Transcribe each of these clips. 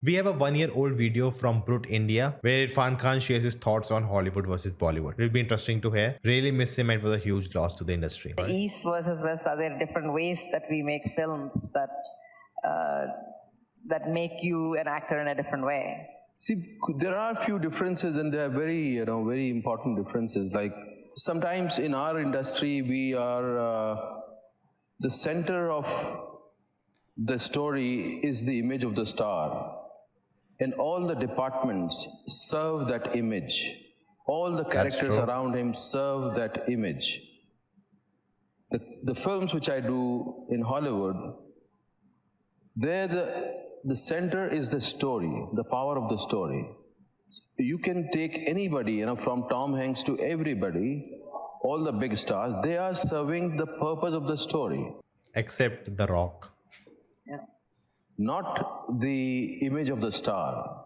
We have a 1-year-old video from Brut India where Irfan Khan shares his thoughts on Hollywood versus Bollywood. It'll be interesting to hear. Really miss him. It was a huge loss to the industry. The East versus West, are there different ways that we make films that that make you an actor in a different way? See, there are a few differences, and they are very, very important differences. Like sometimes in our industry, we are the center of the story is the image of the star, and all the departments serve that image. All the characters around him serve that image. The films which I do in Hollywood, there the center is the story, the power of the story. You can take anybody, from Tom Hanks to everybody, all the big stars, they are serving the purpose of the story. Except The Rock. Yeah. Not the image of the star.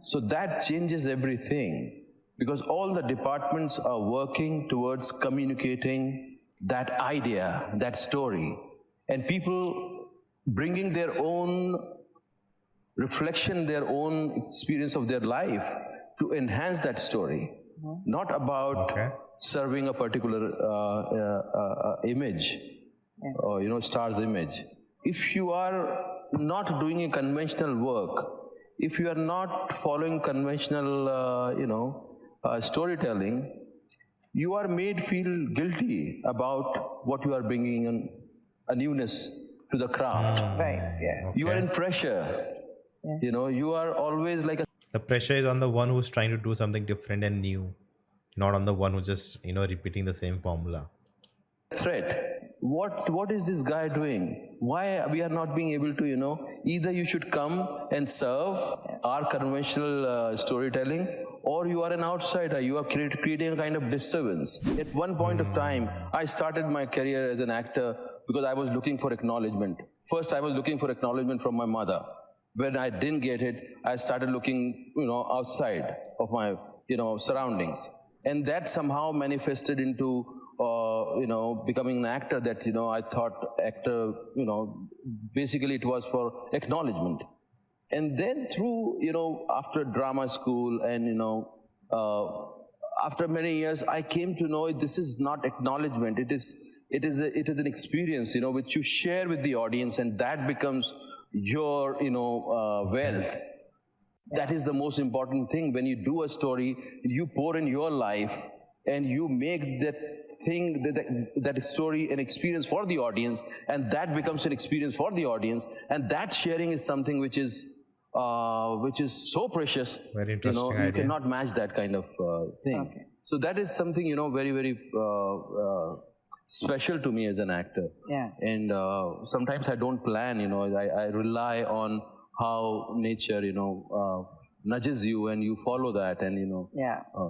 So that changes everything, because all the departments are working towards communicating that idea, that story, and people bringing their own reflection, their own experience of their life to enhance that story. Not about serving a particular image or star's image. If you are not doing a conventional work, if you are not following conventional storytelling, you are made feel guilty about what you are bringing in a newness to the craft. Right. Yeah. You are in pressure. You are always like The pressure is on the one who's trying to do something different and new, not on the one who's just repeating the same formula. threat. What is this guy doing? Why we are not being able to, either you should come and serve our conventional storytelling, or you are an outsider, you are creating a kind of disturbance. At one point of time, I started my career as an actor because I was looking for acknowledgement. First, I was looking for acknowledgement from my mother. When I didn't get it, I started looking, outside of my, surroundings. And that somehow manifested into becoming an actor that, I thought actor, basically it was for acknowledgement. And then through, after drama school and, after many years, I came to know this is not acknowledgement. It is an experience, which you share with the audience, and that becomes your, wealth. That is the most important thing. When you do a story, you pour in your life, and you make that thing, that story, an experience for the audience, and that becomes an experience for the audience, and that sharing is something which is so precious. Very interesting idea. You cannot match that kind of thing. Okay. So that is something very, very special to me as an actor. Yeah. And sometimes I don't plan. I rely on how nature nudges you, and you follow that, and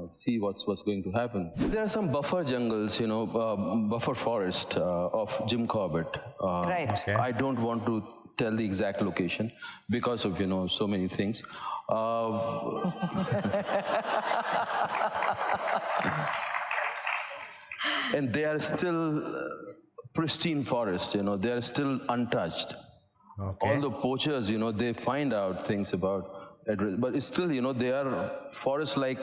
see what's going to happen. There are some buffer jungles, buffer forest of Jim Corbett. Right. Okay. I don't want to tell the exact location because of so many things. And they are still pristine forest. They are still untouched. Okay. All the poachers, they find out things about address, but it's still, they are forests like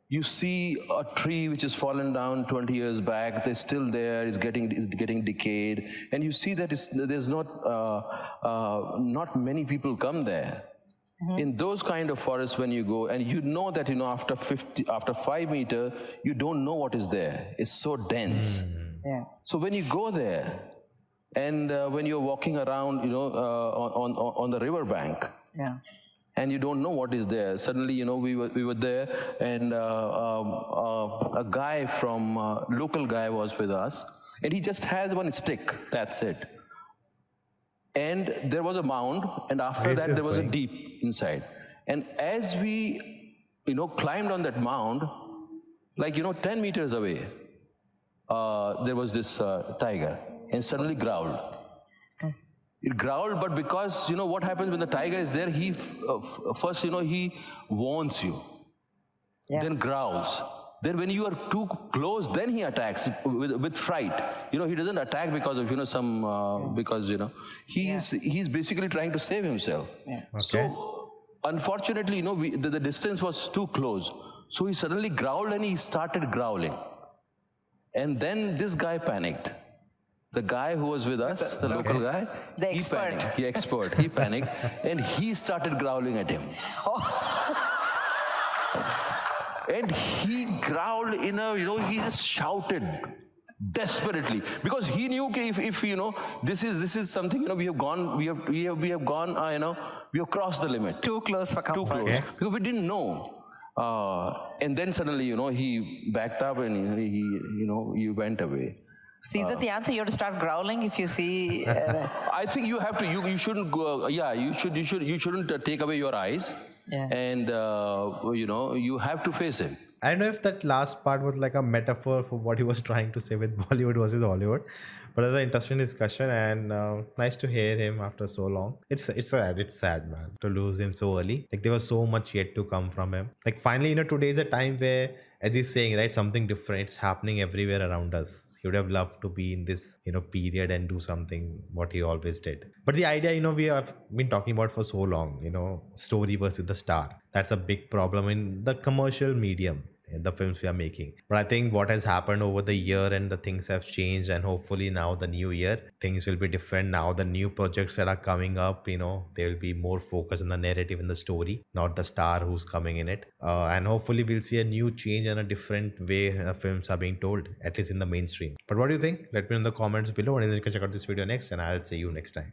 you see a tree which has fallen down 20 years back. They're still there. It's getting decayed, and you see that there's not many people come there. Mm-hmm. In those kind of forests, when you go, and that after 5 meters, you don't know what is there. It's so dense. Yeah. So when you go there, and when you're walking around, on the river bank, yeah, and you don't know what is there. Suddenly, we were there, and a guy from local guy was with us, and he just has one stick. That's it. And there was a mound, and after that there was a deep inside. And as we, climbed on that mound, like 10 meters away, there was this tiger, and suddenly growled. It growled, but because, what happens when the tiger is there, he first, he warns you, then growls. Then when you are too close, then he attacks with fright. He doesn't attack because of because he's basically trying to save himself. Yeah. Okay. So unfortunately, the distance was too close. So he suddenly growled and he started growling. And then this guy panicked. The guy who was with us, the local guy, The he expert. panicked. The expert, he panicked, and he started growling at him. And he growled he just shouted desperately because he knew if this is something we have gone we have crossed the limit. Too close for Too comfort. close because we didn't know. And then suddenly he backed up and he went away. So is that the answer? You have to start growling if you see. I think you have to. You shouldn't go. Yeah, you shouldn't take away your eyes. Yeah. And you have to face him. I don't know if that last part was like a metaphor for what he was trying to say with Bollywood versus Hollywood, but it was an interesting discussion and nice to hear him after so long. It's sad, man, to lose him so early. Like there was so much yet to come from him. Like finally, today is a time where, as he's saying, right, something different. It's happening everywhere around us. He would have loved to be in this, period and do something what he always did. But the idea, we have been talking about for so long, story versus the star. That's a big problem in the commercial medium, in the films we are making. But I think what has happened over the year and the things have changed, and hopefully now the new year, things will be different. Now the new projects that are coming up, they will be more focused on the narrative and the story, not the star who's coming in it. And hopefully we'll see a new change and a different way films are being told, at least in the mainstream. But what do you think? Let me know in the comments below, and then you can check out this video next, and I'll see you next time.